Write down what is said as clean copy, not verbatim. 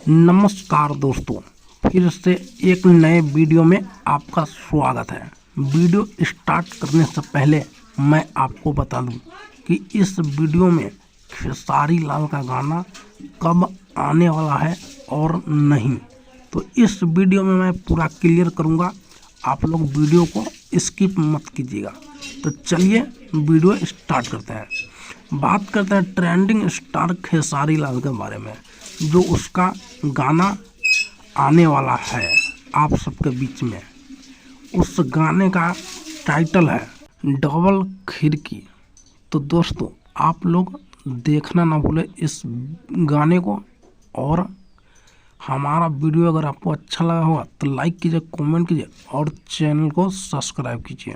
नमस्कार दोस्तों, फिर से एक नए वीडियो में आपका स्वागत है। वीडियो स्टार्ट करने से पहले मैं आपको बता दूं कि इस वीडियो में खेसारी लाल का गाना कब आने वाला है और नहीं, तो इस वीडियो में मैं पूरा क्लियर करूंगा। आप लोग वीडियो को स्किप मत कीजिएगा। तो चलिए वीडियो स्टार्ट करते हैं। बात करते हैं ट्रेंडिंग स्टार खेसारी लाल के बारे में, जो उसका गाना आने वाला है आप सबके बीच में। उस गाने का टाइटल है डबल खिड़की। तो दोस्तों, आप लोग देखना ना भूले इस गाने को, और हमारा वीडियो अगर आपको अच्छा लगा होगा तो लाइक कीजिए, कमेंट कीजिए और चैनल को सब्सक्राइब कीजिए।